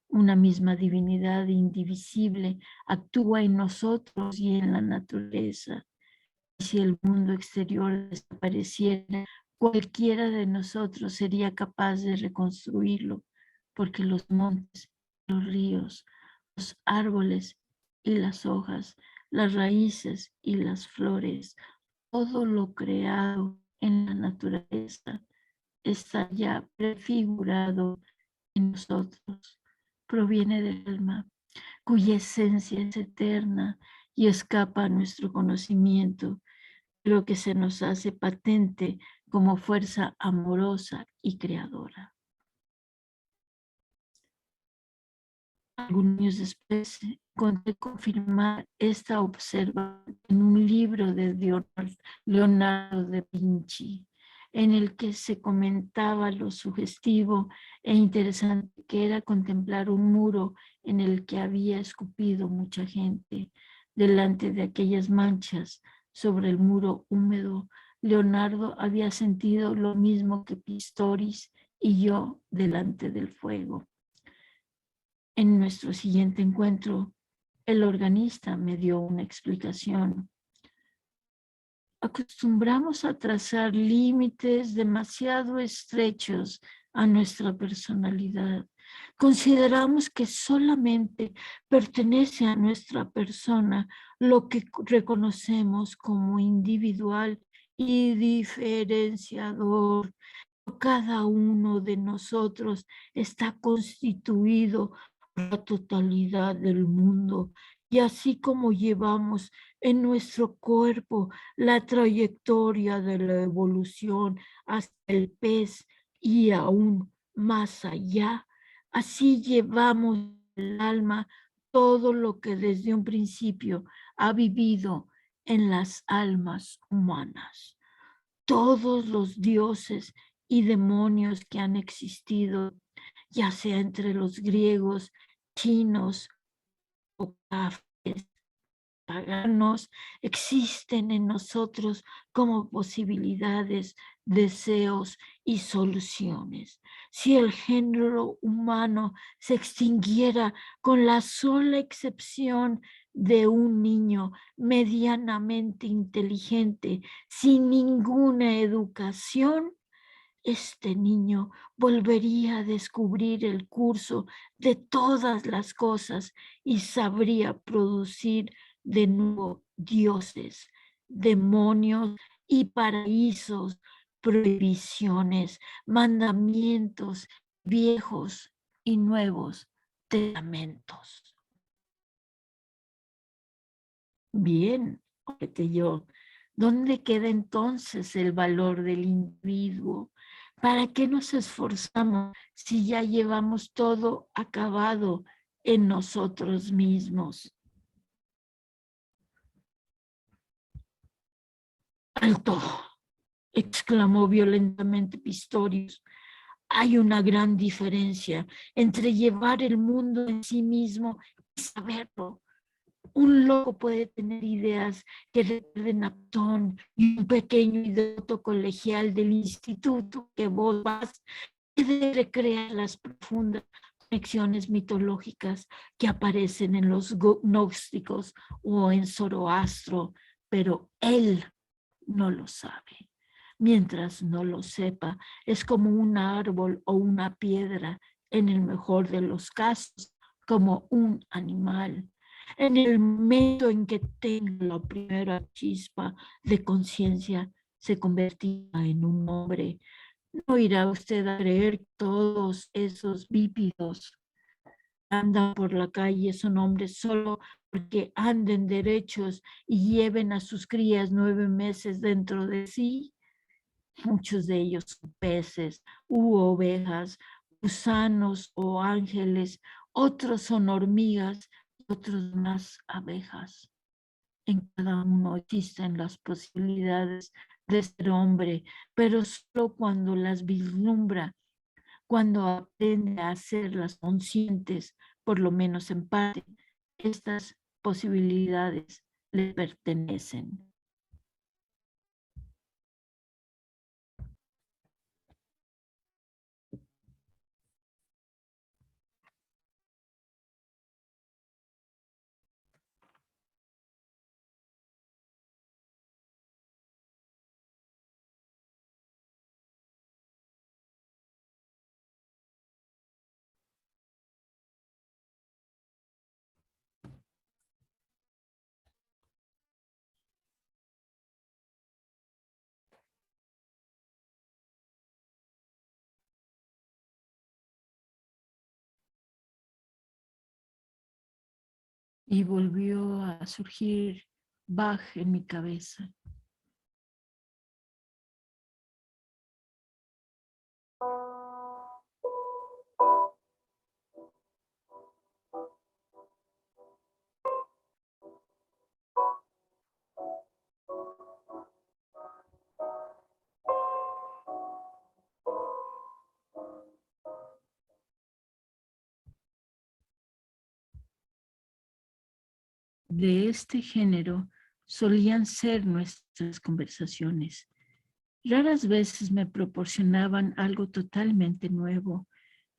Una misma divinidad indivisible actúa en nosotros y en la naturaleza. Si el mundo exterior desapareciera, cualquiera de nosotros sería capaz de reconstruirlo, porque los montes, los ríos, los árboles y las hojas, las raíces y las flores, todo lo creado en la naturaleza está ya prefigurado en nosotros. Proviene del alma, cuya esencia es eterna y escapa a nuestro conocimiento, lo que se nos hace patente como fuerza amorosa y creadora. Algunos años después encontré confirmar esta observación en un libro de Leonardo da Vinci, en el que se comentaba lo sugestivo e interesante que era contemplar un muro en el que había escupido mucha gente. Delante de aquellas manchas sobre el muro húmedo, Leonardo había sentido lo mismo que Pistorius y yo delante del fuego. En nuestro siguiente encuentro, el organista me dio una explicación. Acostumbramos a trazar límites demasiado estrechos a nuestra personalidad. Consideramos que solamente pertenece a nuestra persona lo que reconocemos como individual y diferenciador. Cada uno de nosotros está constituido por la totalidad del mundo, y así como llevamos en nuestro cuerpo la trayectoria de la evolución hasta el pez y aún más allá, así llevamos el alma todo lo que desde un principio ha vivido en las almas humanas. Todos los dioses y demonios que han existido, ya sea entre los griegos, chinos o cafres, paganos, existen en nosotros como posibilidades, deseos y soluciones. Si el género humano se extinguiera con la sola excepción de un niño medianamente inteligente, sin ninguna educación, este niño volvería a descubrir el curso de todas las cosas y sabría producir de nuevo dioses, demonios y paraísos, prohibiciones, mandamientos viejos y nuevos testamentos. Bien, objeté yo, ¿dónde queda entonces el valor del individuo? ¿Para qué nos esforzamos si ya llevamos todo acabado en nosotros mismos? ¡Alto! Exclamó violentamente Pistorius. Hay una gran diferencia entre llevar el mundo en sí mismo y saberlo. Un loco puede tener ideas que recuerden a Platón y un pequeño idioto colegial del instituto que vos vas puede recrear las profundas conexiones mitológicas que aparecen en los gnósticos o en Zoroastro, pero él no lo sabe. Mientras no lo sepa, es como un árbol o una piedra, en el mejor de los casos, como un animal. En el momento en que tenga la primera chispa de conciencia, se convertirá en un hombre. No irá usted a creer que todos esos bípedos andan por la calle son hombres solo porque anden derechos y lleven a sus crías 9 meses dentro de sí. Muchos de ellos son peces u ovejas, gusanos o ángeles, otros son hormigas y otros más abejas. En cada uno existen las posibilidades de ser hombre, pero solo cuando las vislumbra, cuando aprende a hacerlas conscientes, por lo menos en parte, estas posibilidades le pertenecen. Y volvió a surgir Bach en mi cabeza. De este género solían ser nuestras conversaciones. Raras veces me proporcionaban algo totalmente nuevo,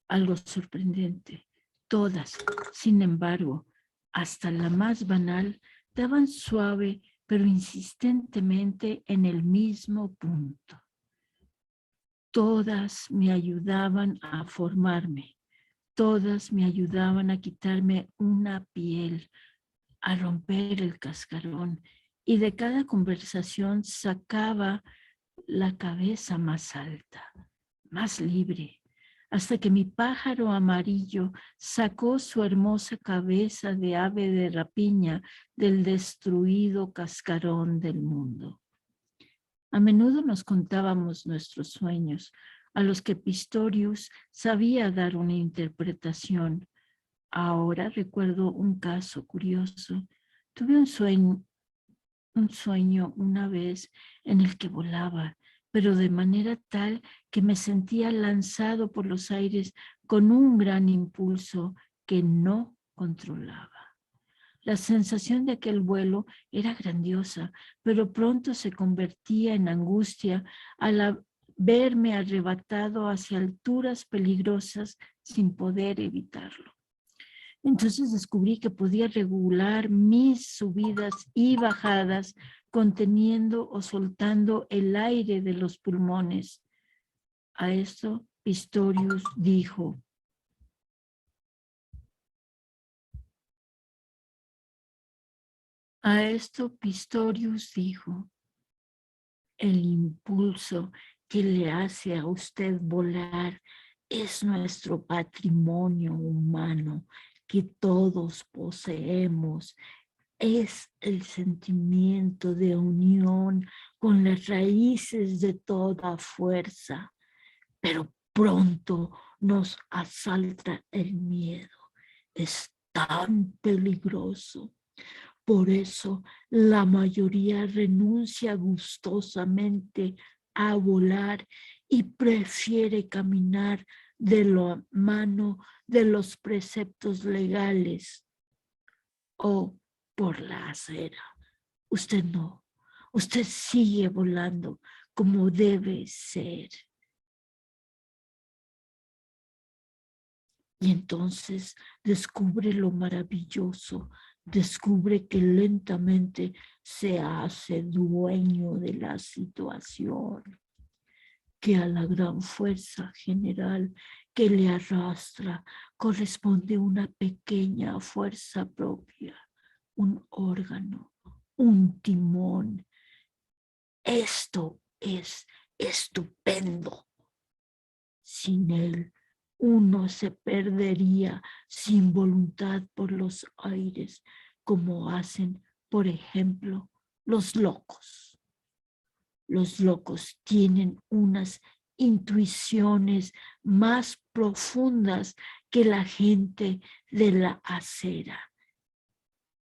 algo sorprendente. Todas, sin embargo, hasta la más banal, daban suave pero insistentemente en el mismo punto. Todas me ayudaban a formarme, todas me ayudaban a quitarme una piel, a romper el cascarón, y de cada conversación sacaba la cabeza más alta, más libre, hasta que mi pájaro amarillo sacó su hermosa cabeza de ave de rapiña del destruido cascarón del mundo. A menudo nos contábamos nuestros sueños, a los que Pistorius sabía dar una interpretación. Ahora recuerdo un caso curioso. Tuve un sueño una vez en el que volaba, pero de manera tal que me sentía lanzado por los aires con un gran impulso que no controlaba. La sensación de aquel vuelo era grandiosa, pero pronto se convertía en angustia al verme arrebatado hacia alturas peligrosas sin poder evitarlo. Entonces descubrí que podía regular mis subidas y bajadas conteniendo o soltando el aire de los pulmones. A esto Pistorius dijo: el impulso que le hace a usted volar es nuestro patrimonio humano que todos poseemos. Es el sentimiento de unión con las raíces de toda fuerza, pero pronto nos asalta el miedo. Es tan peligroso. Por eso la mayoría renuncia gustosamente a volar y prefiere caminar de la mano de los preceptos legales o por la acera. Usted no, usted sigue volando como debe ser. Y entonces descubre lo maravilloso, descubre que lentamente se hace dueño de la situación, que a la gran fuerza general que le arrastra corresponde una pequeña fuerza propia, un órgano, un timón. Esto es estupendo. Sin él, uno se perdería sin voluntad por los aires, como hacen, por ejemplo, los locos. Los locos tienen unas intuiciones más profundas que la gente de la acera,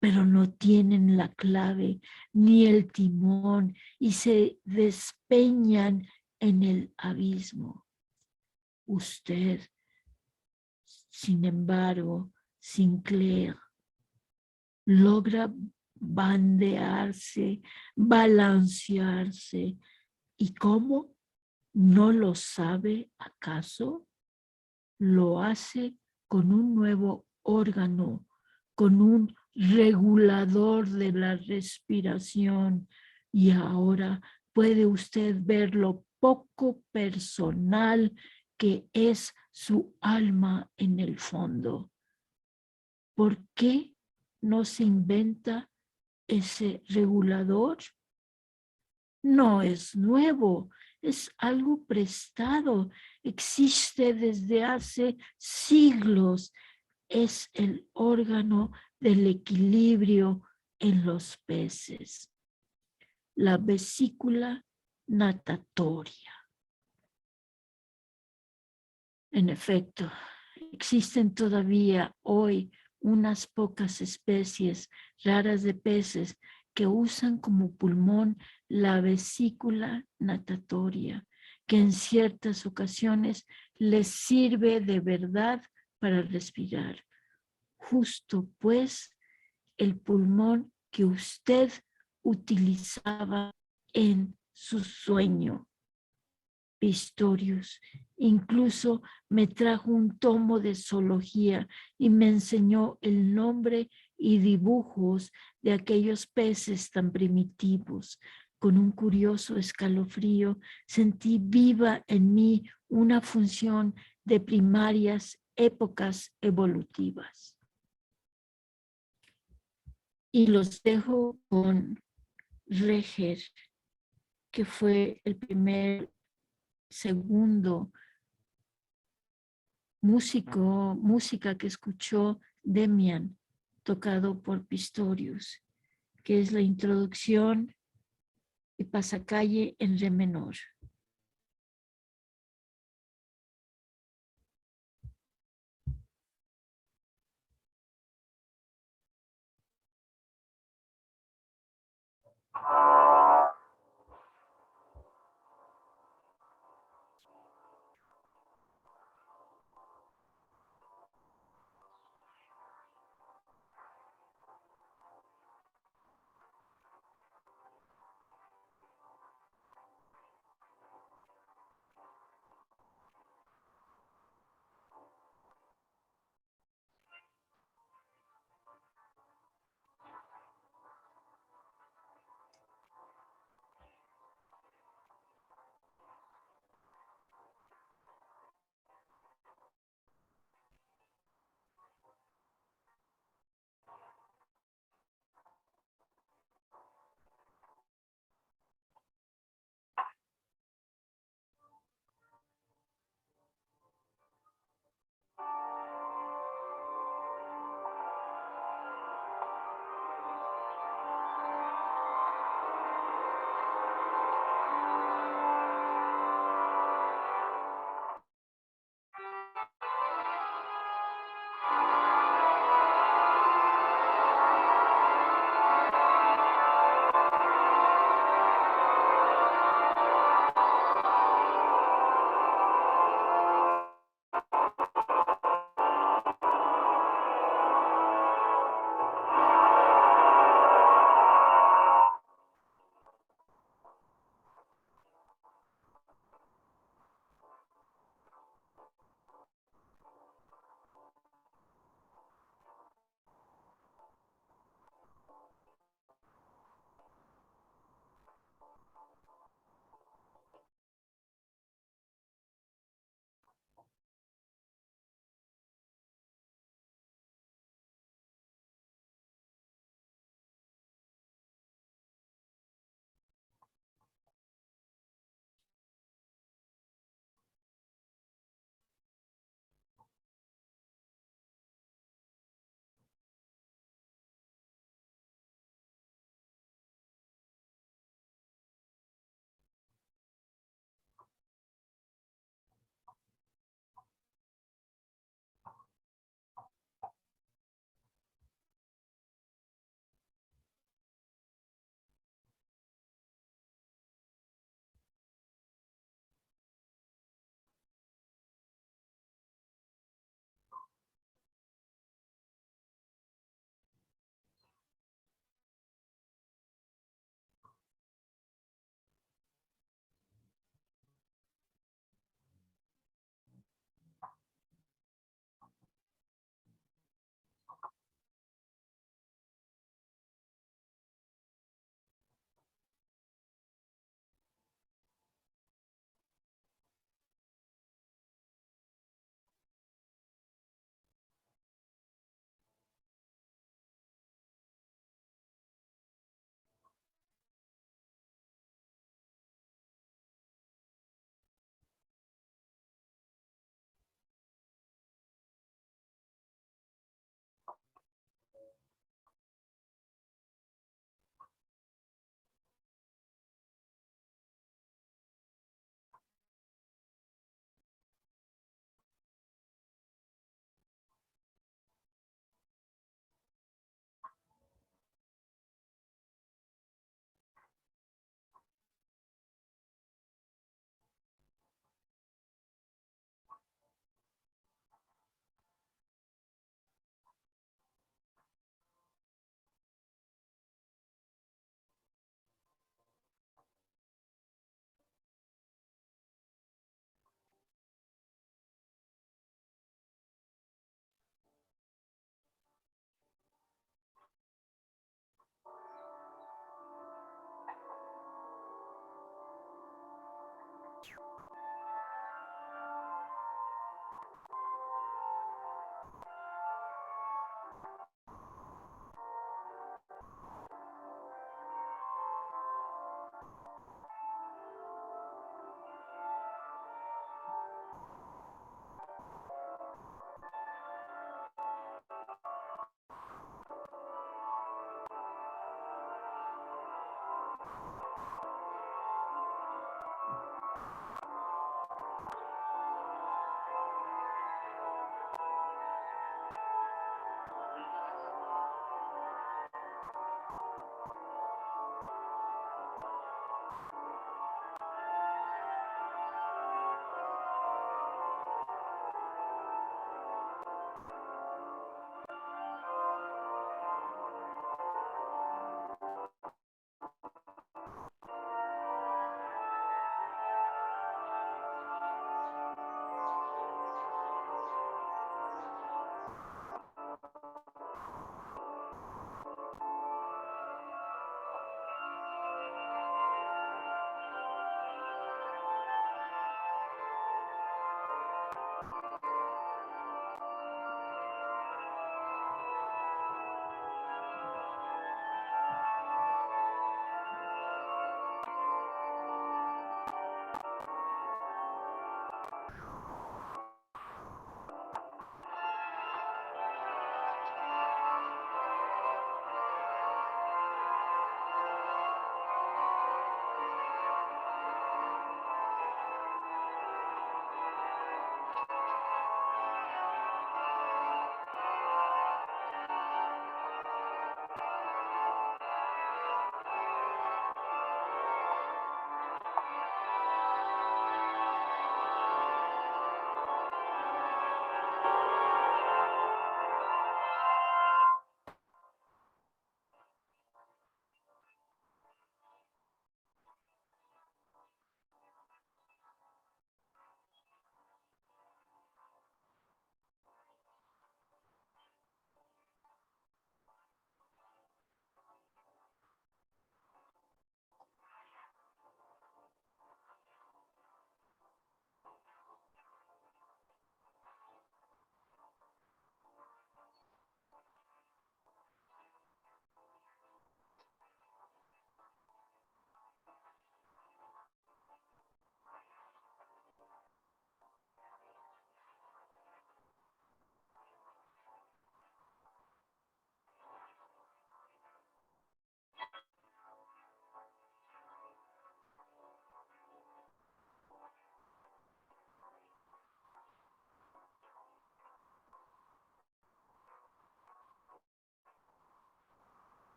pero no tienen la clave ni el timón y se despeñan en el abismo. Usted, sin embargo, Sinclair, logra bandearse, balancearse. ¿Y cómo? ¿No lo sabe acaso? Lo hace con un nuevo órgano, con un regulador de la respiración. Y ahora puede usted ver lo poco personal que es su alma en el fondo. ¿Por qué no se inventa ese regulador? No es nuevo, es algo prestado, existe desde hace siglos. Es el órgano del equilibrio en los peces, la vesícula natatoria. En efecto, existen todavía hoy unas pocas especies raras de peces que usan como pulmón la vesícula natatoria, que en ciertas ocasiones les sirve de verdad para respirar. Justo pues el pulmón que usted utilizaba en su sueño. Pistorius incluso me trajo un tomo de zoología y me enseñó el nombre y dibujos de aquellos peces tan primitivos. Con un curioso escalofrío sentí viva en mí una función de primarias épocas evolutivas. Y los dejo con Reger, que fue el segundo música que escuchó Demian, tocado por Pistorius, que es la introducción y pasacalle en re menor.